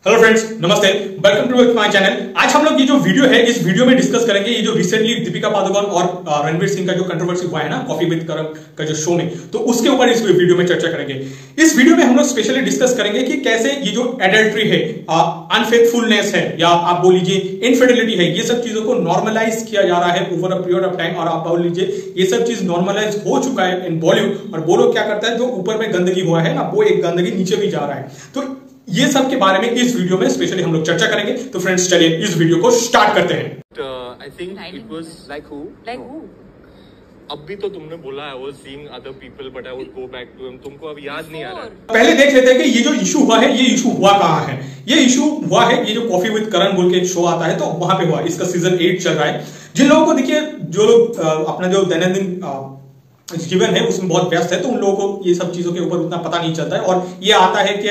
Hello friends, नमस्ते, welcome to my channel. आज हम लोग ये जो वीडियो है, इस वीडियो में डिस्कस करेंगे ये जो रिसेंटली दीपिका पादुकोण और रणवीर सिंह का जो कंट्रोवर्सी हुआ है ना, कॉफी विद करण का जो शो में, तो उसके ऊपर इस वीडियो में चर्चा करेंगे। इस वीडियो में हम लोग स्पेशली डिस्कस करेंगे कि कैसे ये जो एडल्ट्री है, अनफेथफुलनेस है, या आप बोल लीजिए इनफिडेलिटी है, ये सब चीजों को नॉर्मलाइज किया जा रहा है over a period of time. और आप बोल लीजिए ये सब चीज नॉर्मलाइज हो चुका है इन बॉलीवुड, और वो लोग क्या करता है, जो ऊपर में गंदगी हुआ है ना, वो एक गंदगी नीचे भी जा रहा है। तो ये सब के बारे में इस वीडियो में स्पेशली हम लोग चर्चा करेंगे। तो फ्रेंड्स, चलिए इस वीडियो को स्टार्ट करते हैं। I think it was like who? अब भी तो तुमने बोला I was seeing other people but I would go back to him. तुमको अब याद नहीं आ रहा है? पहले देख लेते हैं कि ये जो इशू हुआ है, ये इशू हुआ कहाँ है। ये इशू हुआ है, ये जो कॉफी विद करण बोल के एक शो आता है, तो वहां पे हुआ। इसका सीजन 8 चल रहा है। जिन लोगों को देखिए, जो लोग अपना जो दैनंदिन जीवन है उसमें बहुत व्यस्त है, तो उन लोगों को ये सब चीजों के ऊपर उतना पता नहीं चलता है। और ये आता है कि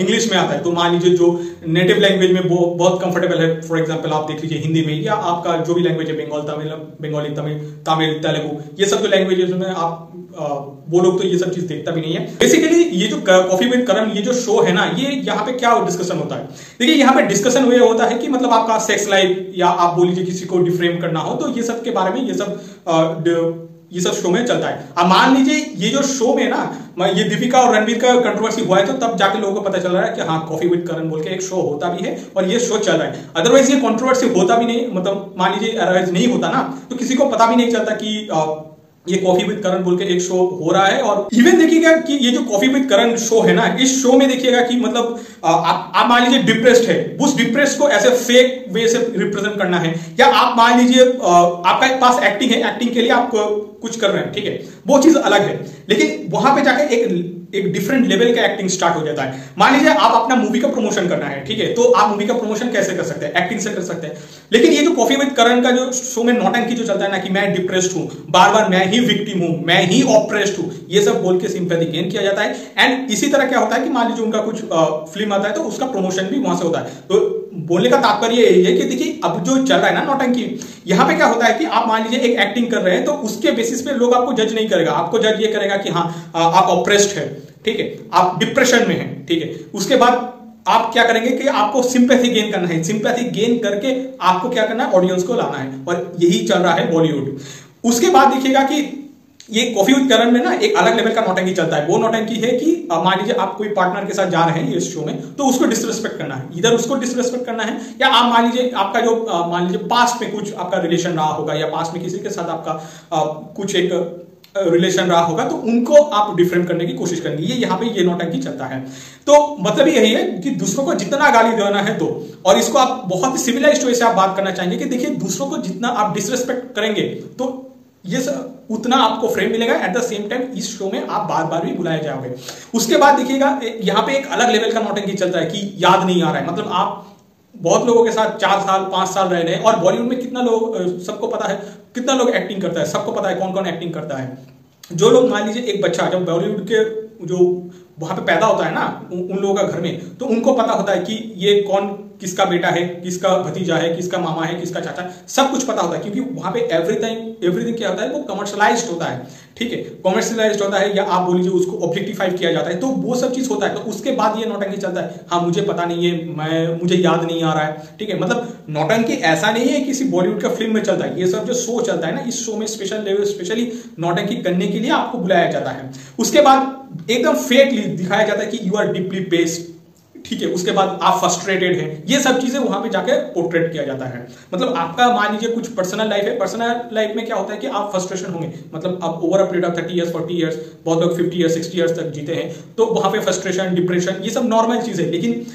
इंग्लिश में आता है, तो मान लीजिए जो नेटिव लैंग्वेज में वो बहुत कंफर्टेबल है, फॉर एग्जांपल आप देख लीजिए हिंदी में, या आपका जो भी लैंग्वेज है, बंगाली, तमिल, तेलुगु, ये सब जो लैंग्वेजेस में आप वो लोग तो ये सब चीज देखता भी नहीं है। बेसिकली ये जो कॉफी विद करण ये जो शो है ना, ये यहाँ पे क्या डिस्कशन होता है। देखिए, यहाँ पे डिस्कशन ये होता है कि मतलब आपका सेक्स लाइफ, या आप बोल लीजिए किसी को डिफ्रेम करना हो, तो ये सब के बारे में ये सब शो में चलता है। अब मान लीजिए ये जो शो में ना, ये दीपिका और रणवीर का कंट्रोवर्सी हुआ है, तो तब जाके लोगों को पता चल रहा है कि हाँ, कॉफी विद करण बोल के एक शो होता भी है और ये शो चल रहा है। अदरवाइज ये कंट्रोवर्सी होता भी नहीं, मतलब मान लीजिए अदरवाइज नहीं होता ना, तो किसी को पता भी नहीं चलता कि ये कॉफी विद करण बोल के एक शो हो रहा है। और इवन देखिएगा कि ये जो कॉफी विद करण शो है ना, इस शो में देखिएगा कि मतलब आप मान लीजिए डिप्रेस्ड है, उस डिप्रेस्ड को ऐसे फेक वे से रिप्रेजेंट करना है, या आप मान लीजिए आपका पास एक्टिंग है, एक्टिंग के लिए आप कुछ कर रहे हैं, ठीक है, वो चीज अलग है। लेकिन वहां पे जाके एक डिफरेंट लेवल का एक्टिंग स्टार्ट हो जाता है। मान लीजिए आप अपना मूवी का प्रमोशन करना है, ठीक है, तो आप मूवी का प्रमोशन कैसे कर सकते हैं? एक्टिंग से कर सकते हैं। लेकिन ये जो कॉफी विद करण का जो शो में नौटंकी जो चलता है ना, कि मैं डिप्रेस्ड हूं, बार बार मैं ही विक्टिम हूं, मैं ही ऑप्रेस्ड हूं, ये सब बोल के सिंपैथी गेन किया जाता है। एंड इसी तरह क्या होता है कि मान लीजिए उनका कुछ फिल्म आता है, तो उसका प्रमोशन भी वहां से होता है। तो बोलने का तात्पर्य यही है कि देखिए, अब जो चल रहा है ना नौटंकी, यहां पे क्या होता है कि आप मान लीजिए एक एक्टिंग कर रहे हैं, तो उसके बेसिस पे लोग आपको जज नहीं करेगा। आपको जज ये करेगा कि हाँ, आप ऑप्रेस्ड है, ठीक है, आप डिप्रेशन में हैं, ठीक है। उसके बाद आप क्या करेंगे कि आपको सिंपैथी गेन करना है। सिंपैथी गेन करके आपको क्या करना है, ऑडियंस को लाना है, और यही चल रहा है बॉलीवुड। उसके बाद देखिएगा कि ये कॉफी विद करण में ना एक अलग लेवल का नौटंकी चलता है। वो नौटंकी है कि मान लीजिए आप कोई पार्टनर के साथ जा रहे हैं इस शो में, तो उसको डिसरिस्पेक्ट करना है। इधर उसको डिसरिस्पेक्ट करना है, या आप मान लीजिए आपका जो मान लीजिए पास्ट में कुछ आपका रिलेशन रहा होगा, या पास्ट में किसी के साथ आपका कुछ एक रिलेशन रहा होगा, तो उनको आप डिफरेम करने की कोशिश करेंगे। ये यहाँ पे ये नौटंकी चलता है। तो मतलब यही है कि दूसरों को जितना गाली देना है दो, और इसको आप बहुत ही सिविलाइज्ड वे से आप बात करना चाहेंगे कि देखिए, दूसरों को जितना आप डिसरिस्पेक्ट करेंगे, तो ये उतना आपको फ्रेम मिलेगा। एट द सेम टाइम इस शो में आप बार बार भी बुलाए जाओगे। उसके बाद देखिएगा, यहाँ पे एक अलग लेवल का नौटंकी चलता है कि याद नहीं आ रहा है। मतलब आप बहुत लोगों के साथ 4 साल 5 साल रह रहे हैं, और बॉलीवुड में कितना लोग, सबको पता है कितना लोग एक्टिंग करता है, सबको पता है कौन कौन एक्टिंग करता है। जो लोग मान लीजिए एक बच्चा जब बॉलीवुड के जो वहां पे पैदा होता है ना, उन लोगों का घर में, तो उनको पता होता है कि ये कौन किसका बेटा है, किसका भतीजा है, किसका मामा है, किसका चाचा, सब कुछ पता होता है। क्योंकि वहां पे एवरीथिंग क्या होता है, वो कमर्शलाइज्ड होता है, ठीक है, कमर्शलाइज्ड होता है, या आप बोल लीजिए उसको ऑब्जेक्टिफाई किया जाता है, तो वो सब चीज होता है। तो उसके बाद ये नौटंकी चलता है, हाँ मुझे पता नहीं है, मुझे याद नहीं आ रहा है, ठीक है। मतलब नौटंकी ऐसा नहीं है किसी बॉलीवुड का फिल्म में चलता है। ये सब जो शो चलता है ना, इस शो में स्पेशली नौटंकी करने के लिए आपको बुलाया जाता है। उसके बाद एकदम फेकली दिखाया जाता है कि यू आर डीपली बेस्ड, ठीक है। उसके बाद आप फ्रस्ट्रेटेड हैं, ये सब चीजें वहां पे जाके पोर्ट्रेट किया जाता है। मतलब आपका मान लीजिए कुछ पर्सनल लाइफ है, पर्सनल लाइफ में क्या होता है कि आप फ्रस्ट्रेशन होंगे, मतलब आप over a period of 30 years 40 years, बहुत लोग 50 इयर्स 60 इयर्स तक जीते हैं, तो वहां पे फ्रस्ट्रेशन, डिप्रेशन, ये सब नॉर्मल चीज है। लेकिन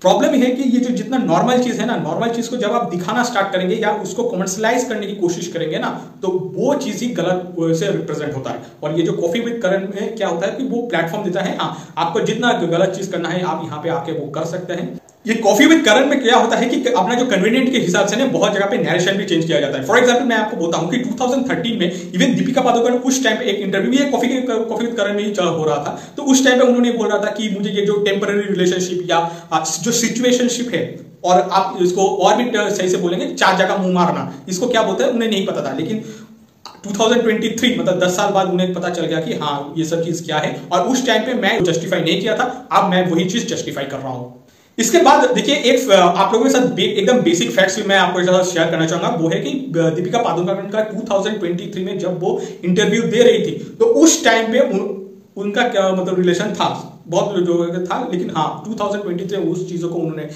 प्रॉब्लम है कि ये जो जितना नॉर्मल चीज है ना, नॉर्मल चीज को जब आप दिखाना स्टार्ट करेंगे या उसको कमर्शलाइज करने की कोशिश करेंगे ना, तो वो चीज ही गलत से रिप्रेजेंट होता है। और ये जो कॉफी विद करण में क्या होता है कि वो प्लेटफॉर्म देता है, हाँ आपको जितना गलत चीज करना है आप यहाँ पे आके वो कर सकते हैं। ये कॉफी विद करण में क्या होता है कि अपना जो कन्वीनियंट के हिसाब से ना बहुत जगह पे नैरेशन भी चेंज किया जाता है। फॉर एग्जांपल मैं आपको बोलता हूं कि 2013 में इवन दीपिका पादुकोण उस टाइम पे एक इंटरव्यू में कॉफी विद करण में ही हो रहा था, तो उस टाइम पे उन्होंने बोल रहा था कि मुझे ये जो टेम्पररी रिलेशनशिप या जो सिचुएशनशिप है, और आप इसको और भी सही से बोलेंगे 4 जगह मुंह मारना, इसको क्या बोलते हैं उन्हें नहीं पता था। लेकिन 2023 मतलब 10 साल बाद उन्हें पता चल गया कि हाँ ये सब चीज क्या है, और उस टाइम पे मैं जस्टिफाई नहीं किया था, अब मैं वही चीज जस्टिफाई कर रहा हूं। इसके बाद देखिए एक आप लोगों के साथ एकदम बेसिक फैक्ट्स भी मैं आपको शेयर करना चाहूंगा, वो है कि दीपिका पादुकोण का 2023 में जब वो इंटरव्यू दे रही थी तो उस टाइम पे उनका क्या मतलब रिलेशन था, बहुत लोगों का था, लेकिन हाँ 2023 में उस चीजों को उन्होंने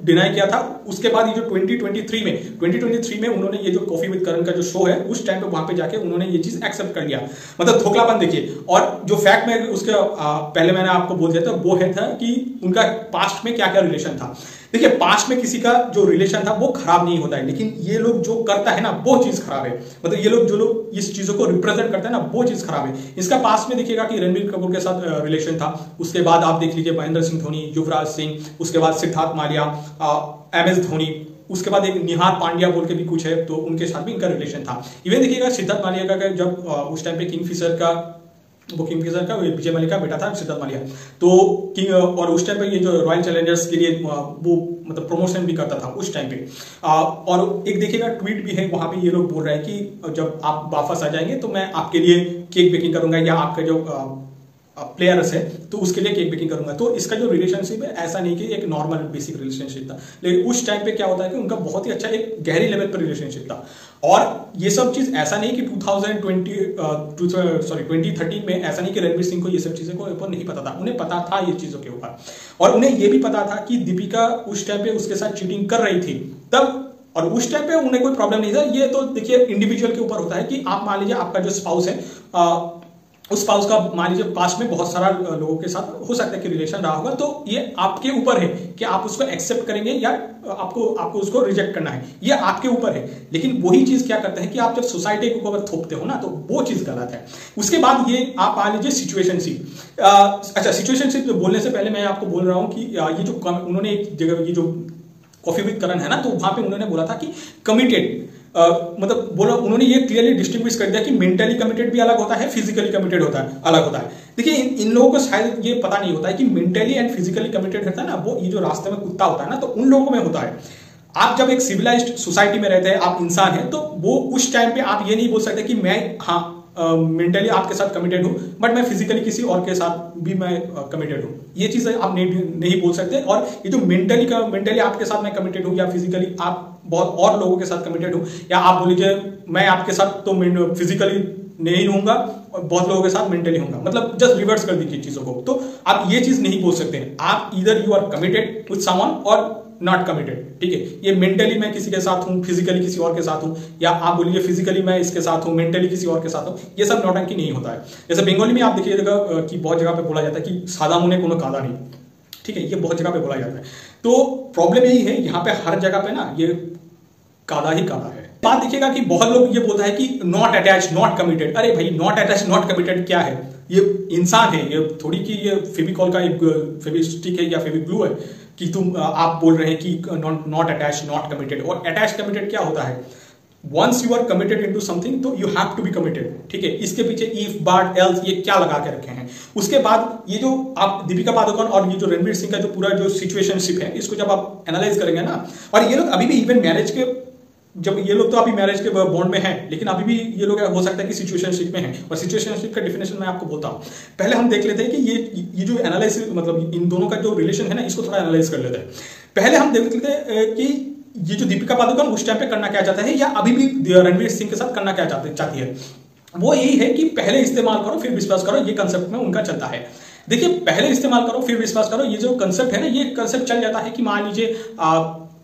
डिनाई किया था। उसके बाद ये जो 2023 में उन्होंने ये जो कॉफी विद करण का जो शो है उस टाइम पे वहां पे जाके उन्होंने ये चीज एक्सेप्ट कर लिया, मतलब धोखलापन देखिए। और जो फैक्ट में उसके पहले मैंने आपको बोल दिया था वो है था कि उनका पास्ट में क्या क्या रिलेशन था। देखिए पास्ट में किसी का जो रिलेशन था वो खराब नहीं होता है, लेकिन ये लोग जो करता है ना वो चीज खराब है, मतलब ये लोग जो लोग इस चीजों को रिप्रेजेंट करते हैं ना वो चीज खराब है। इसका पास्ट में देखिएगा कि रणबीर कपूर के साथ रिलेशन था, उसके बाद आप देख लीजिए महेंद्र सिंह धोनी, युवराज सिंह, उसके बाद सिद्धार्थ मालिया, MS धोनी, उसके बाद एक निहार पांड्या बोल के भी कुछ है तो उनके साथ भी इनका रिलेशन था। इवन देखिएगा सिद्धार्थ मालिया का जब उस टाइम पे किंगफिशर का विजय मलिक का बेटा था सिद्धार्थ मालिया, तो किंग और उस टाइम पे ये जो रॉयल चैलेंजर्स के लिए वो मतलब प्रमोशन भी करता था उस टाइम पे। और एक देखिएगा ट्वीट भी है, वहां पे ये लोग बोल रहे हैं कि जब आप वापस आ जाएंगे तो मैं आपके लिए केक बेकिंग करूंगा या आपका जो प्लेयर्स है तो उसके लिए केक बेकिंग करूंगा। तो इसका जो रिलेशनशिप है ऐसा नहीं कि एक नॉर्मल बेसिक रिलेशनशिप था, लेकिन उस टाइम पे क्या होता है कि उनका बहुत ही अच्छा एक गहरी लेवल पर रिलेशनशिप था। और ये सब चीज ऐसा नहीं कि 2013 में ऐसा नहीं कि रणवीर सिंह को ये सब चीजों के ऊपर नहीं पता था, उन्हें पता था ये चीजों के ऊपर। और उन्हें ये भी पता था कि दीपिका उस टाइम पे उसके साथ चीटिंग कर रही थी तब, और उस टाइम पे उन्हें कोई प्रॉब्लम नहीं था। ये तो देखिए इंडिविजुअल के ऊपर होता है कि आप मान लीजिए आपका जो स्पाउस है उस स्पाउस का मान लीजिए पास्ट में बहुत सारा लोगों के साथ हो सकता है कि रिलेशन रहा होगा, तो ये आपके ऊपर है कि आप उसको एक्सेप्ट करेंगे या आपको उसको रिजेक्ट करना है, ये आपके ऊपर है। लेकिन वही चीज क्या करते हैं कि आप जब सोसाइटी के ऊपर थोपते हो ना तो वो चीज गलत है। उसके बाद ये आप मान लीजिए सिचुएशनशिप। अच्छा, सिचुएशनशिप बोलने से पहले मैं आपको बोल रहा हूं कि ये जो उन्होंने एक जगह ये जो कॉफी विद करण है ना, तो वहां पे उन्होंने बोला था कि कमिटेड मतलब बोला, उन्होंने ये क्लियरली डिस्टिंग्विश कर दिया कि मेंटली कमिटेड भी अलग होता है, फिजिकली कमिटेड होता है अलग होता है। देखिए इन लोगों को शायद ये पता नहीं होता है कि मेंटली एंड फिजिकली कमिटेड रहता है ना, वो ये जो रास्ते में कुत्ता होता है ना, तो उन लोगों में होता है। आप जब एक सिविलाइज्ड सोसाइटी में रहते हैं, आप इंसान हैं, तो वो उस टाइम पे आप ये नहीं बोल सकते कि मैं मेंटली आपके साथ कमिटेड हूं बट मैं फिजिकली किसी और के साथ भी मैं कमिटेड हूं, ये चीजें आप नहीं बोल सकते। और ये जो मेंटली आपके साथ मैं कमिटेड हूं या फिजिकली आप बहुत और लोगों के साथ कमिटेड हूं, या आप बोल लीजिए मैं आपके साथ तो फिजिकली नहीं रहूंगा और बहुत लोगों के साथ मेंटली होऊंगा, मतलब जस्ट रिवर्स कर दीजिए चीजों को। तो आप ये चीज नहीं बोल सकते, आप इधर you are committed with someone और नॉट कमिटेड, ठीक है। ये मेंटली मैं किसी के साथ हूं, फिजिकली किसी और के साथ हूं, या आप बोलिए फिजिकली मैं इसके साथ हूं, मेंटली किसी और के साथ हूं, ये सब नौटंकी नहीं होता है। जैसे बंगाली में आप देखिएगा कि बहुत जगह पे बोला जाता है कि सादा मुने कोनो कादा नहीं, ठीक है, ये बहुत जगह पे बोला जाता है। तो प्रॉब्लम यही है, यहाँ पे हर जगह पे ना ये कादा ही कादा है। बात देखिएगा कि बहुत लोग ये बोलता है कि नॉट अटैच नॉट कमिटेड। अरे भाई, नॉट अटैच नॉट कमिटेड क्या है? ये इंसान है, ये थोड़ी कि ये फेविकॉल का एक फेविस्टिक है या फेविग्लू है कि तुम आप बोल रहे हैं कि नॉट अटैच नॉट कमिटेड। और अटैच कमिटेड क्या होता है? Once you are committed into something तो you have to be committed, ठीक है। इसके पीछे इफ बट एल्स ये क्या लगा के रखे हैं। उसके बाद ये जो आप दीपिका पादुकोण और ये जो रणवीर सिंह का जो पूरा जो सिचुएशनशिप है, इसको जब आप एनालाइज करेंगे ना, और ये लोग अभी भी इवन मैरिज के, जब ये लोग तो अभी मैरिज के बॉन्ड में हैं, लेकिन अभी भी ये लोग हो सकता है कि सिचुएशनशिप में हैं। और सिचुएशनशिप का डेफिनेशन मैं आपको बोलता हूं। पहले हम देख लेते हैं कि ये जो एनालिसिस, मतलब इन दोनों का जो रिलेशन है ना, इसको थोड़ा एनालाइज कर लेते हैं। पहले हम देख लेते हैं कि ये जो दीपिका पादुकोण उस टाइम पे करना क्या चाहता है, या अभी भी रणवीर सिंह के साथ करना क्या चाहती है, वो यही है कि पहले इस्तेमाल करो फिर विश्वास करो। ये कंसेप्ट में उनका चलता है। देखिए, पहले इस्तेमाल करो फिर विश्वास करो, ये जो कंसेप्ट है ना, ये कंसेप्ट चल जाता है कि मान लीजिए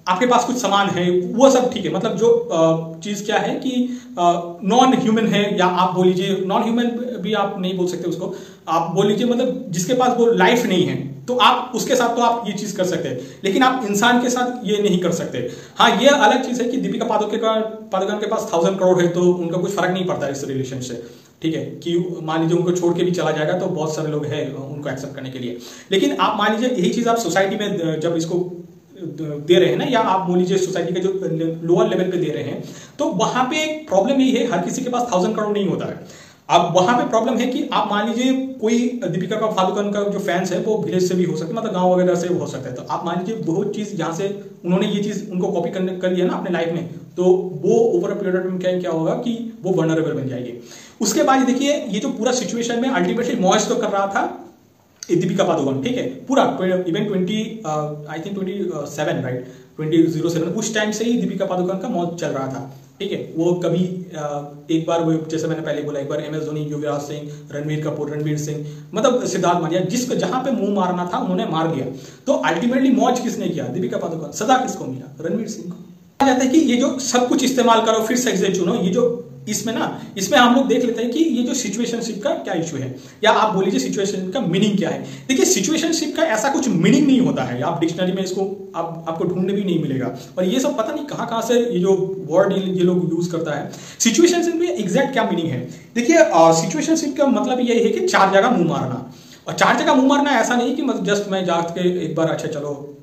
आपके पास कुछ सामान है, वो सब ठीक है, मतलब जो चीज क्या है कि नॉन ह्यूमन है, या आप बोल लीजिए नॉन ह्यूमन भी आप नहीं बोल सकते उसको, आप बोल लीजिए मतलब जिसके पास वो लाइफ नहीं है, तो आप उसके साथ तो आप ये चीज कर सकते हैं, लेकिन आप इंसान के साथ ये नहीं कर सकते। हाँ, ये अलग चीज है कि दीपिका पादुकोण के पास 1000 करोड़ है तो उनका कुछ फर्क नहीं पड़ता इस रिलेशन से, ठीक है, कि मान लीजिए उनको छोड़ के भी चला जाएगा तो बहुत सारे लोग हैं उनको एक्सेप्ट करने के लिए। लेकिन आप मान लीजिए यही चीज आप सोसाइटी में जब इसको दे रहे हैं ना, या आप बोल लीजिए सोसाइटी के जो लोअर लेवल पे दे रहे हैं, तो वहां पे एक प्रॉब्लम यही है, हर किसी के पास 1000 करोड़ नहीं होता है। अब वहां पे प्रॉब्लम है कि आप मान लीजिए कोई दीपिका पादुकोण का जो फैंस है वो विलेज से भी हो सकते हैं, मतलब गांव वगैरह से हो सकता है। तो आप मान लीजिए बहुत चीज जहां से उन्होंने ये चीज उनको कॉपी कर लिया ना अपने लाइफ में, तो वो over a period of time क्या होगा कि वो वल्नरेबल बन जाएगी। उसके बाद देखिए, ये जो पूरा सिचुएशन में अल्टीमेटली मॉइस तो कर रहा था दीपिका पादुकोण, ठीक है, पूरा इवन 27 राइट 2007 उस टाइम से ही दीपिका पादुकोण का मौत चल रहा था, ठीक है। वो कभी एक बार वो जैसे मैंने पहले बोला, एक बार MS धोनी, युवराज सिंह, रणवीर कपूर, रणवीर सिंह, मतलब सिद्धार्थ मालिया, जिसको जहां पे मुंह मारना था उन्होंने मार दिया। तो अल्टीमेटली मौज किसने किया? दीपिका पादुकोण। सजा किसको मिला? रणवीर सिंह को। कहा जाता है कि ये जो सब कुछ इस्तेमाल करो फिर सेक्स चुनो, ये जो इसमें हम लोग देख लेते हैं कि ये जो सिचुएशनशिप का क्या इशू है, या आप बोल लीजिए सिचुएशन का मीनिंग क्या है। देखिए सिचुएशनशिप का ऐसा कुछ मीनिंग नहीं होता है, आप डिक्शनरी में इसको आपको ढूंढने भी नहीं मिलेगा, और ये सब पता नहीं कहां से ये जो वर्ड ये लोग यूज करता है। सिचुएशनशिप में एग्जैक्ट क्या मीनिंग है? देखिए सिचुएशनशिप का मतलब यही है कि चार जगह मुंह मारना, और चार जगह मुंह मारना ऐसा नहीं कि मतलब जस्ट मैं जाके एक बार अच्छा चलो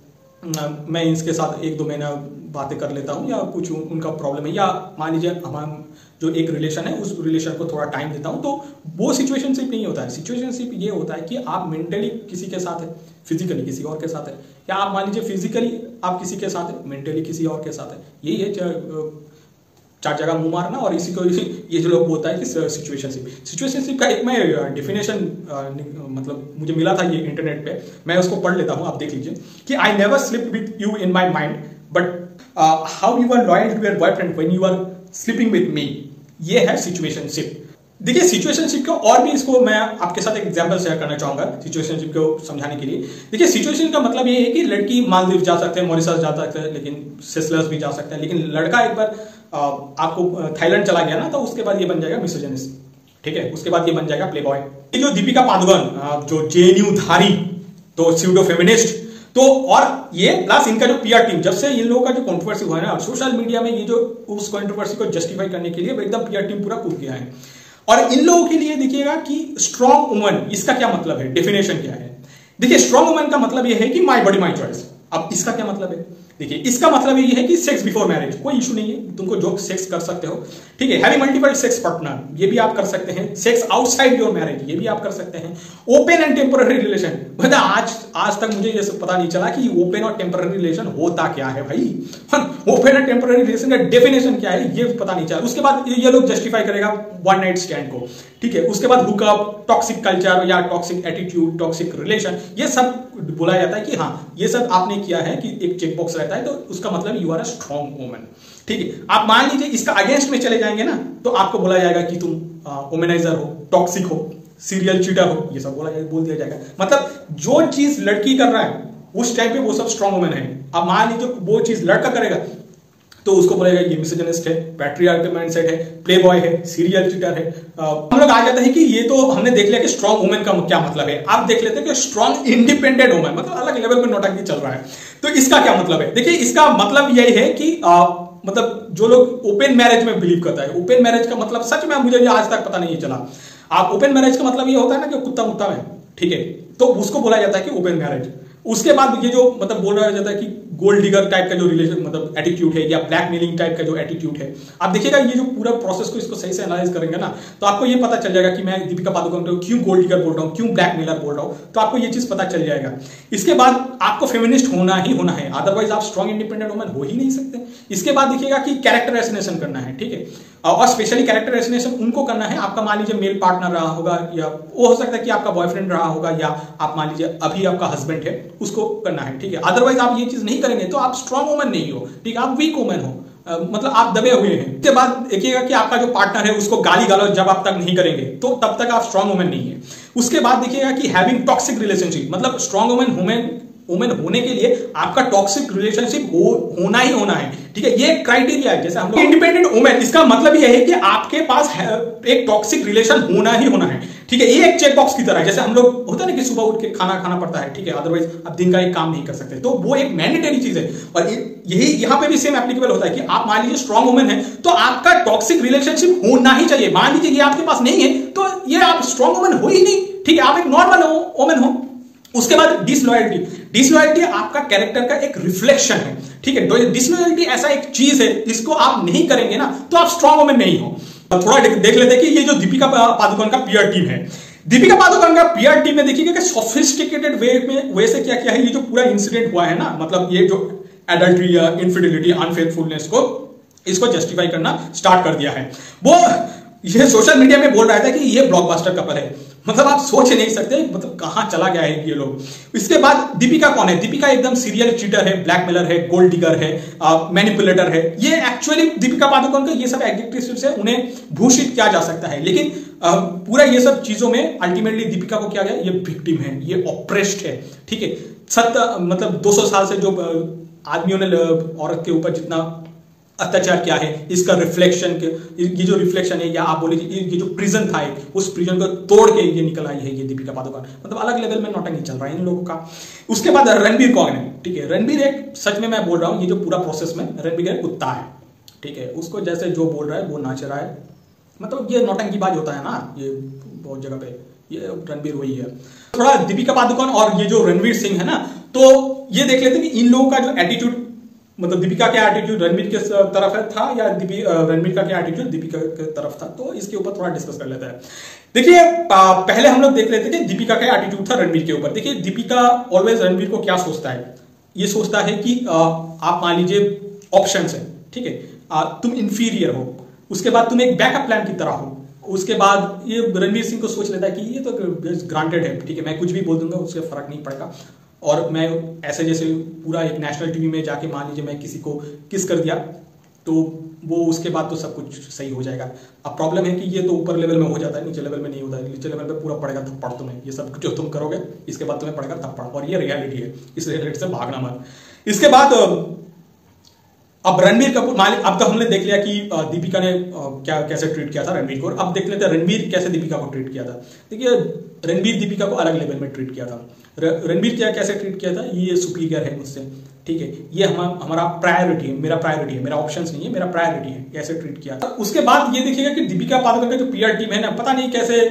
मैं इसके साथ 1-2 महीना बातें कर लेता हूँ, या कुछ उनका प्रॉब्लम है, या मान लीजिए हम जो एक रिलेशन है उस रिलेशन को थोड़ा टाइम देता हूँ, तो वो सिचुएशनशिप नहीं होता है। सिचुएशनशिप ये होता है कि आप मेंटली किसी के साथ है, फिजिकली किसी और के साथ है, या आप मान लीजिए फिजिकली आप किसी के साथ है, मेंटली किसी और के साथ है। यही है चार जगह मुंह मारना, और इसी को ये जो लोग बोलता है कि सिचुएशनशिप का एक मैं डेफिनेशन मतलब मुझे मिला था ये इंटरनेट पे, मैं उसको पढ़ लेता हूं, आप देख लीजिए कि I never slip with you in my mind but how you are loyal to your boyfriend when you are sleeping with me. ये है सिचुएशनशिप। देखिए सिचुएशनशिप का और भी इसको मैं आपके साथ एक एग्जांपल शेयर करना चाहूंगा सिचुएशनशिप को समझाने के लिए। देखिए सिचुएशन का मतलब ये है कि लड़की मालदीव जा सकते हैं, मॉरिशस जा सकते हैं, लेकिन सेशेल्स भी जा सकते हैं, लेकिन लड़का एक बार आपको थाईलैंड चला गया ना, तो उसके बाद ये बन जाएगा मिसोजिनिस्ट, ठीक है, उसके बाद ये बन जाएगा प्लेबॉय। ये जो दीपिका पादुकोण जो JNU धारी, तो स्यूडो फेमिनिस्ट, तो और ये प्लस इनका जो PR टीम, जब से इन लोगों का जो कंट्रोवर्सी हुआ है ना सोशल मीडिया में, ये जो उस कंट्रोवर्सी को जस्टिफाई करने के लिए एकदम PR टीम पूरा कूद गया है। और इन लोगों के लिए देखिएगा कि स्ट्रॉन्ग वुमन, इसका क्या मतलब है, डेफिनेशन क्या है? देखिए स्ट्रॉन्ग वुमन का मतलब ये है कि माई बॉडी माई चॉइस। अब इसका क्या मतलब है? देखिए इसका मतलब ये है कि सेक्स बिफोर मैरिज कोई इशू नहीं है, तुमको जो सेक्स कर सकते हो, ठीक है। हैविंग मल्टीपल सेक्स पार्टनर, ये भी आप कर सकते हैं। सेक्स आउटसाइड योर मैरिज, ये भी आप कर सकते हैं। ओपन एंड टेम्पररी रिलेशन, मतलब आज तक मुझे ये सब पता नहीं चला कि ओपन और टेम्पररी रिलेशन होता क्या है भाई। ओपन एंड टेम्पररी रिलेशन का डेफिनेशन क्या है ये पता नहीं चला। उसके बाद ये लोग जस्टिफाई करेगा वन नाइट स्टैंड को, ठीक है। उसके बाद हुकअप, टॉक्सिक कल्चर या टॉक्सिक एटीट्यूड, टॉक्सिक रिलेशन, ये सब बोला जाता है कि हाँ ये सब आपने किया है, कि एक चेक बॉक्स रहता है, तो उसका मतलब you are a strong woman, ठीक है। आप मान लीजिए इसका अगेंस्ट में चले जाएंगे ना, तो आपको बोला जाएगा कि तुम वुमेनाइजर हो, टॉक्सिक हो, सीरियल चीटर हो, ये सब बोल दिया जाएगा। मतलब जो चीज लड़की कर रहा है उस टाइम पे वो सब स्ट्रॉन्ग वुमेन है। अब मान लीजिए वो चीज लड़का करेगा तो उसको बोलेगा ये मिसोजिनिस्ट है, पैट्रियार्कल माइंडसेट है, प्लेबॉय है, सीरियल चीटर है। हम लोग आ जाते हैं कि ये तो हमने देख लिया कि स्ट्रॉन्ग वुमेन का क्या मतलब है। आप देख लेते हैं कि स्ट्रॉन्ग इंडिपेंडेंट वुमेन, मतलब अलग लेवल पे नौटंकी चल रहा है। तो इसका क्या मतलब है? देखिए इसका मतलब यही है कि मतलब जो लोग ओपन मैरिज में बिलीव करता है, ओपन मैरिज का मतलब सच में मुझे आज तक पता नहीं चला। आप ओपन मैरिज का मतलब ये होता है ना कि कुत्ता मुत्ता में, ठीक है, तो उसको बोला जाता है कि ओपन मैरिज। उसके बाद ये जो मतलब बोल रहा जाता है कि गोल्ड डिगर टाइप का जो रिलेशन मतलब एटीट्यूड है, या ब्लैकमेलिंग टाइप का जो एटीट्यूड है, आप देखिएगा ये जो पूरा प्रोसेस को इसको सही से एनालाइज करेंगे ना, तो आपको ये पता चल जाएगा कि मैं दीपिका पादुकोण को क्यों गोल्ड डिगर बोल रहा हूँ, क्यों ब्लैकमेलर बोल रहा हूँ, तो आपको ये चीज पता चल जाएगा। इसके बाद आपको फेमिनिस्ट होना ही होना है, अदरवाइज आप स्ट्रॉन्ग इंडिपेंडेंट वुमन हो ही नहीं सकते। इसके बाद देखिएगा कि कैरेक्टर एसिनेशन करना है, ठीक है, और स्पेशली कैरेक्टर एसिनेशन उनको करना है, आपका मान लीजिए मेल पार्टनर रहा होगा, या वो हो सकता है कि आपका बॉयफ्रेंड रहा होगा, या आप मान लीजिए अभी आपका हस्बैंड है, उसको करना है, ठीक है। अदरवाइज आप ये चीज नहीं करेंगे तो आप स्ट्रॉन्ग वुमन नहीं हो, ठीक है, आप वीक वुमन हो, मतलब आप दबे हुए हैं। उसके बाद देखिएगा कि आपका जो पार्टनर है उसको गाली गालो जब आप तक नहीं करेंगे तो तब तक आप स्ट्रॉन्ग वुमन नहीं है। उसके बाद देखिएगा कि हैविंग टॉक्सिक रिलेशनशिप, मतलब स्ट्रॉन्ग वुमन होने के लिए आपका टॉक्सिक रिलेशनशिप होना ही होना है, ठीक है, ये क्राइटेरिया है। जैसे हम लोग इंडिपेंडेंट वुमेन, इसका मतलब ये है कि आपके पास एक टॉक्सिक रिलेशन होना ही होना है, ठीक है। ये एक चेक बॉक्स की तरह है, जैसे हम लोग होता है ना कि सुबह उठ के खाना खाना पड़ता है, ठीक है, अदरवाइज आप दिन का एक काम नहीं कर सकते, तो वो एक मैंडेटरी चीज है। और यही यहाँ पे भी सेम एप्लीकेबल होता है कि आप मान लीजिए स्ट्रॉन्ग वुमेन है तो आपका टॉक्सिक रिलेशनशिप होना ही चाहिए। मान लीजिए ये आपके पास नहीं है तो ये आप स्ट्रॉन्ग वुमेन हो ही नहीं, ठीक है, आप एक नॉर्मल वुमेन हो। उसके बाद डिसलॉयल्टी, डिसलॉयल्टी आपका कैरेक्टर का एक रिफ्लेक्शन है, ठीक है। डिसलॉयल्टी ऐसा एक चीज है, इसको आप नहीं करेंगे ना तो आप स्ट्रॉन्ग वुमेन नहीं हो। थोड़ा देख लेते हैं कि ये जो दीपिका पादुकोण का PR टीम है, दीपिका पादुकोण का PR टीम में देखिएगा कि सोफिस्टिकेटेड वे से क्या किया है। ये जो पूरा इंसिडेंट हुआ है ना, मतलब ये जो एडल्ट्री या इनफिडेलिटी अनफेथफुलनेस को इसको जस्टिफाई करना स्टार्ट कर दिया है। वो ये सोशल मीडिया में बोल रहा था कि ये ब्लॉकबस्टर कपल है, मतलब आप सोच नहीं सकते मतलब कहां चला गया है ये लोग। इसके बाद दीपिका कौन है? दीपिका एकदम सीरियल चीटर है, ब्लैकमेलर है, गोल्ड डिगर है, मैनिपुलेटर है। ये एक्चुअली दीपिका पादुकोण का ये सब एडजेक्टिव्स से उन्हें भूषित किया जा सकता है, लेकिन पूरा ये सब चीजों में अल्टीमेटली दीपिका को क्या गया, ये विक्टिम है, ये ऑप्रेस्ड है, ठीक है। मतलब 200 साल से जो आदमियों ने औरत के ऊपर जितना अत्याचार क्या है, इसका रिफ्लेक्शन, ये जो रिफ्लेक्शन है, या आप बोले ये जो प्रिजन था, उस प्रिजन को तोड़ के ये निकल आई है ये दीपिका पादुकोण। मतलब अलग लेवल में नौटंकी चल रहा है इन लोगों का। उसके बाद रणबीर कौन है? ठीक है, रणबीर एक, सच में मैं बोल रहा हूं, ये जो पूरा प्रोसेस में रणबीर एक कुत्ता है, ठीक है। उसको जैसे जो बोल रहा है वो नाच रहा है, मतलब ये नौटंकीबाज होता है ना, ये बहुत जगह पे, ये रणबीर वही है। थोड़ा दीपिका पादुकोण और ये जो रणवीर सिंह है ना, तो ये देख लेते हैं कि इन लोगों का जो एटीट्यूड, मतलब दीपिका क्या एटीट्यूड रणबीर के तरफ था, या रणबीर का क्या एटीट्यूड दीपिका के तरफ था, तो इसके ऊपर थोड़ा डिस्कस कर लेते हैं। देखिए, पहले हम लोग देख लेते थे दीपिका का एटीट्यूड था रणबीर के ऊपर। देखिए, दीपिका ऑलवेज रणबीर को क्या सोचता है, ये सोचता है कि आप मान लीजिए ऑप्शंस है, ठीक है, तुम इंफीरियर हो, उसके बाद तुम एक बैकअप प्लान की तरह हो, उसके बाद ये रणवीर सिंह को सोच लेता है कि ये तो ग्रांटेड है, ठीक है, मैं कुछ भी बोल दूंगा उससे फर्क नहीं पड़ेगा, और मैं ऐसे जैसे पूरा एक नेशनल टीवी में जाके मान लीजिए मैं किसी को किस कर दिया तो वो उसके बाद तो सब कुछ सही हो जाएगा। अब प्रॉब्लम है कि ये तो ऊपर लेवल में हो जाता है, नीचे लेवल में नहीं होता है। नीचे लेवल पे पूरा पड़ेगा थप्पड़ तुम्हें, ये सब जो तुम करोगे इसके बाद तुम्हें पड़ेगा थप्पड़, और ये रियलिटी है, इस रियलिटी से भागना मत। इसके बाद अब रणबीर कपूर, अब तो हमने देख लिया कि दीपिका ने क्या कैसे ट्रीट किया था रणबीर को, अब देख लेते हैं रणबीर कैसे दीपिका को ट्रीट किया था। देखिए, रणबीर दीपिका को अलग लेवल में ट्रीट किया था। रणबीर क्या कैसे ट्रीट किया था, ये सुपीरियर है मुझसे, ठीक है, ये हमारा प्रायोरिटी है, मेरा प्रायोरिटी है, मेरा ऑप्शंस नहीं है, मेरा प्रायोरिटी है, कैसे ट्रीट किया था। उसके बाद ये देखिएगा कि दीपिका पादुकोण का जो पीआर टीम है ना, पता नहीं कैसे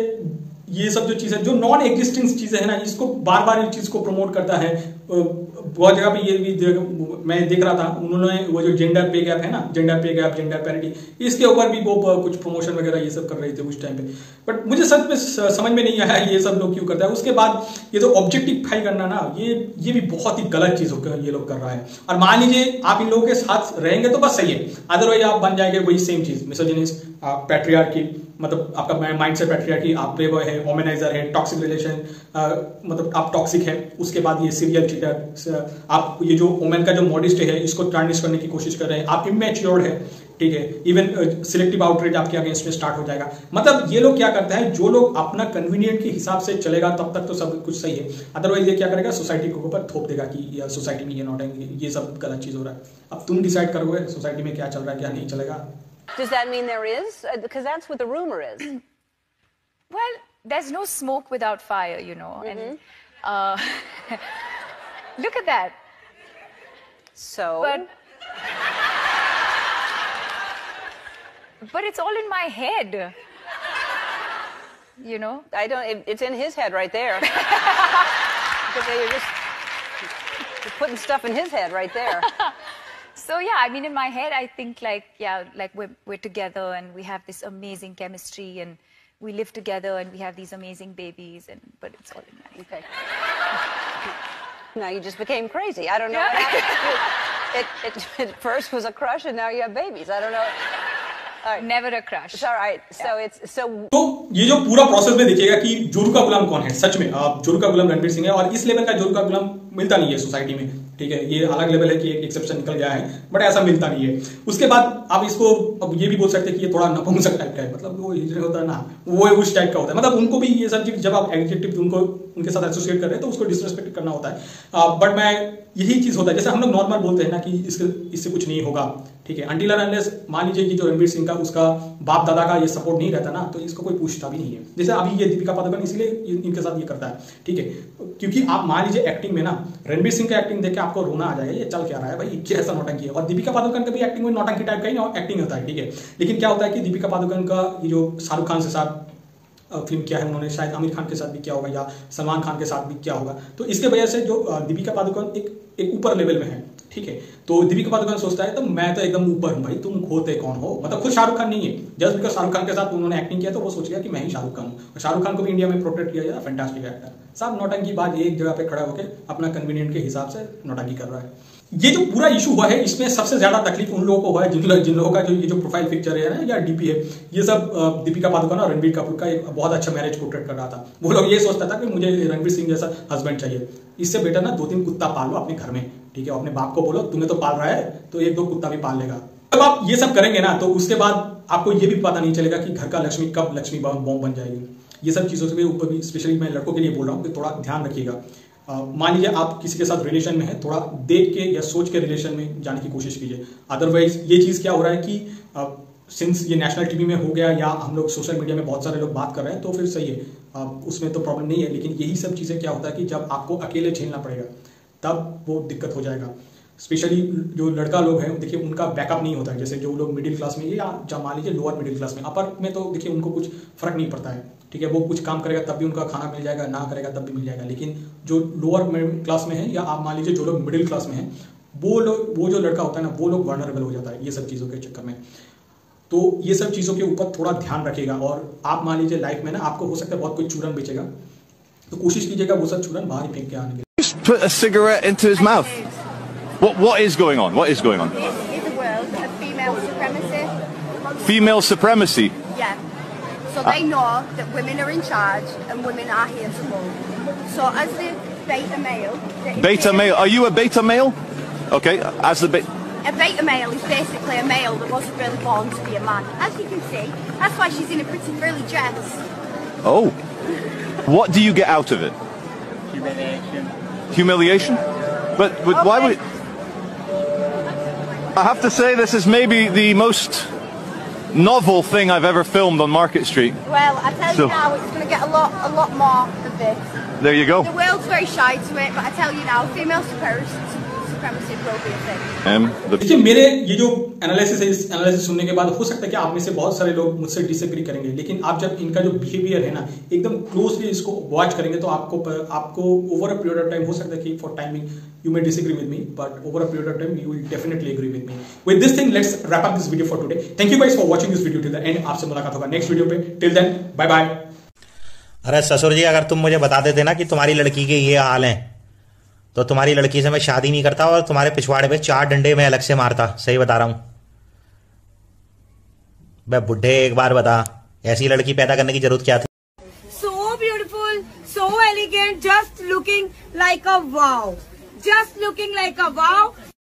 ये सब जो चीजें, जो नॉन एग्जिस्टिंग चीजें है ना, इसको बार बार इस चीज को प्रमोट करता है। बहुत जगह पे ये भी मैं देख रहा था, उन्होंने वो जो जेंडर पे गैप है ना, जेंडर पे गैप, जेंडर पैरिटी, इसके ऊपर भी वो कुछ प्रमोशन वगैरह ये सब कर रहे थे उस टाइम पे। बट मुझे सच में समझ में नहीं आया ये सब लोग क्यों करता है। उसके बाद ये जो ऑब्जेक्टिफाई करना ना, ये भी बहुत ही गलत चीज ये लोग कर रहा है। और मान लीजिए आप इन लोगों के साथ रहेंगे तो बस सही है, अदरवाइज आप बन जाएंगे वही सेम चीज, मिसोजिनिस्ट, पैट्रियार्की, मतलब आपका माइंड से पैट्रियार्की, आप प्ले बॉय है, वोमेनाइजर है, टॉक्सिक रिलेशन, मतलब आप टॉक्सिक है। उसके बाद ये सीरियल चीटर, आप ये जो वोमेन का जो मॉडेस्ट है इसको टार्निश करने की कोशिश कर रहे हैं, आप इमेच्योर्ड है, ठीक है, इवन सिलेक्टिव आउटरीच आपके अगेंस्ट में स्टार्ट हो जाएगा। मतलब ये लोग क्या करते हैं, जो लोग अपना कन्वीनियंट के हिसाब से चलेगा तब तक तो सब कुछ सही है, अदरवाइज ये क्या करेगा, सोसाइटी के ऊपर थोप देगा कि सोसाइटी में ये नॉट, ये सब गलत चीज हो रहा है। अब तुम डिसाइड करोगे सोसाइटी में क्या चल रहा है क्या नहीं चलेगा। Does that mean there is? Because that's what the rumor is. Well, there's no smoke without fire, you know. And look at that. So. But it's all in my head. You know. I don't. It's in his head right there. Because you're putting stuff in his head right there. So yeah, I mean, in my head, I think like we're together and we have this amazing chemistry and we live together and we have these amazing babies, but it's all in my head. Okay. Now you just became crazy. I don't know. It at first was a crush and now you have babies. I don't know. Right. Never a crush. It's all right. So yeah. तो ये जो पूरा process में देखिएगा कि जोरू का गुलाम कौन है। सच में जोरू का गुलाम रणबीर सिंह है, और इस लेवल का जोरू का गुलाम मिलता नहीं है सोसाइटी में, ठीक है। ये अलग लेवल है कि एक एक्सेप्शन निकल गया है, बट ऐसा मिलता नहीं है। उसके बाद आप इसको अब ये भी बोल सकते हैं कि ये थोड़ा नपुंसक टाइप का है, मतलब वो हिजड़े होता है ना, वो उस टाइप का होता है। मतलब उनको भी ये सब चीज जब आप एडजेक्टिव उनको उनके साथ एसोसिएट कर रहे हैं तो उसको डिसरेस्पेक्ट करना होता है। बट मैं यही चीज होता है, जैसे हम लोग नॉर्मल बोलते हैं ना कि इससे कुछ नहीं होगा, ठीक है, अनटिल अनलेस मान लीजिए कि जो रणबीर सिंह का उसका बाप दादा का ये सपोर्ट नहीं रहता ना, तो इसको कोई पूछता भी नहीं है। जैसे अभी ये दीपिका पादुकोण इसलिए इनके साथ ये करता है, ठीक है, क्योंकि आप मान लीजिए एक्टिंग में ना रणबीर सिंह का एक्टिंग देख के आपको रोना आ जाएगा, ये चल क्या रहा है भाई, क्या ऐसा नौटंकी है। और दीपिका पादुकोण का भी एक्टिंग में नौटंकी टाइप का ही एक्टिंग होता है, ठीक है। लेकिन क्या होता है कि दीपिका पादुकोण का ये जो शाहरुख खान के साथ फिल्म किया है उन्होंने, शायद आमिर खान के साथ भी किया होगा या सलमान खान के साथ भी किया होगा, तो इसके वजह से जो दीपिका पादुकोण एक ऊपर लेवल में है, ठीक है। तो दीपिका पादुकोण सोचता है तो मैं तो एकदम ऊपर हूं भाई, तुम होते कौन हो, मतलब खुद शाहरुख खान नहीं है, जस्ट बिकॉज शाहरुख खान के साथ उन्होंने एक्टिंग किया तो वो सोच लिया कि मैं ही शाहरुख खान हूं। और शाहरुख खान को भी इंडिया में प्रोटेक्ट किया जाए, फैंटास्टिक एक्टर, सब नौटंकी बाज एक जगह पे खड़ा होकर अपना कन्वीनियंट के हिसाब से नौटंकी कर रहा है। ये जो पूरा इशू हुआ है इसमें सबसे ज्यादा तकलीफ उन लोगों को हुआ है जिन लोगों का जो ये जो प्रोफाइल पिक्चर है ना या डीपी है, ये सब दीपिका पादुकोण और रणबीर कपूर का एक बहुत अच्छा मैरिज पोर्ट्रेट कर रहा था। वो लोग ये सोचता था कि मुझे रणबीर सिंह जैसा हस्बैंड चाहिए, इससे बेटर ना 2-3 कुत्ता पाल लो अपने घर में, ठीक है। अपने बाप को बोलो तुम्हें तो पाल रहा है तो 1-2 कुत्ता भी पाल लेगा। जब आप ये सब करेंगे ना तो उसके बाद आपको ये भी पता नहीं चलेगा कि घर का लक्ष्मी कब लक्ष्मी बॉम्ब बन जाएगी। ये सब चीजों के ऊपर भी स्पेशली मैं लड़कों के लिए बोल रहा हूँ कि थोड़ा ध्यान रखिएगा। मान लीजिए आप किसी के साथ रिलेशन में है, थोड़ा देख के या सोच के रिलेशन में जाने की कोशिश कीजिए। अदरवाइज ये चीज क्या हो रहा है कि सिंस ये नेशनल टीवी में हो गया या हम लोग सोशल मीडिया में बहुत सारे लोग बात कर रहे हैं तो फिर सही है, उसमें तो प्रॉब्लम नहीं है। लेकिन यही सब चीजें क्या होता है कि जब आपको अकेले झेलना पड़ेगा तब वो दिक्कत हो जाएगा। स्पेशली जो लड़का लोग हैं देखिए उनका बैकअप नहीं होता है। जैसे जो लोग मिडिल क्लास में या मान लीजिए लोअर मिडिल क्लास में, अपर में तो देखिए उनको कुछ फर्क नहीं पड़ता है, ठीक है। वो कुछ काम करेगा तब भी उनका खाना मिल जाएगा, ना करेगा तब भी मिल जाएगा। लेकिन जो लोअर मिडिल क्लास में है या आप मान लीजिए जो लोग मिडिल क्लास में है, वो जो लड़का होता है ना वो लोग वल्नरेबल हो जाता है ये सब चीज़ों के चक्कर में। तो ये सब चीज़ों के ऊपर थोड़ा ध्यान रखिएगा। और आप मान लीजिए लाइफ में ना आपको हो सकता है बहुत कोई चूरन बेचेगा, तो कोशिश कीजिएगा वो सब चूरन बाहर ही फेंक के आने के। Put a cigarette into his mouth. What is going on? What is going on? This is a world of female supremacy. Female supremacy. Yeah. So they know that women are in charge and women are here to rule. So as the beta male... Beta male. Are you a beta male? Okay. As the A beta male is basically a male that wasn't really born to be a man. As you can see, that's why she's in a pretty frilly dress. Oh. What do you get out of it? Humiliation. Humiliation? But Okay. why would... I have to say this is maybe the most novel thing I've ever filmed on Market Street. Well, I tell you now, it's going to get a lot more of this. There you go. The world's very shy to it, but I tell you now, female supremacy will be a thing. देखिए मेरे ये जो analysis है, इस analysis सुनने के बाद हो सकता है कि आप में से बहुत सारे लोग मुझसे डिसएग्री करेंगे, लेकिन आप जब इनका जो बिहेवियर है ना एकदम क्लोजली इसको वॉच करेंगे तो आपको over a period of time हो सकता है कि for timing you may disagree with me, but over a period of time you will definitely agree with me. With this thing, let's wrap up this video for today. Thank you guys for watching this video till the end. आपसे मुलाकात होगा next video पे. Till then, bye bye. अरे ससुर जी, अगर तुम मुझे बता देते ना कि तुम्हारी लड़की के ये हाल हैं तो तुम्हारी लड़की से मैं शादी नहीं करता और तुम्हारे पिछवाड़े पे 4 डंडे मैं अलग से मारता। सही बता रहा हूं मैं बुढ़े, एक बार बता ऐसी लड़की पैदा करने की जरूरत क्या थी? So beautiful, so elegant, just looking like a wow. Just looking like a wow.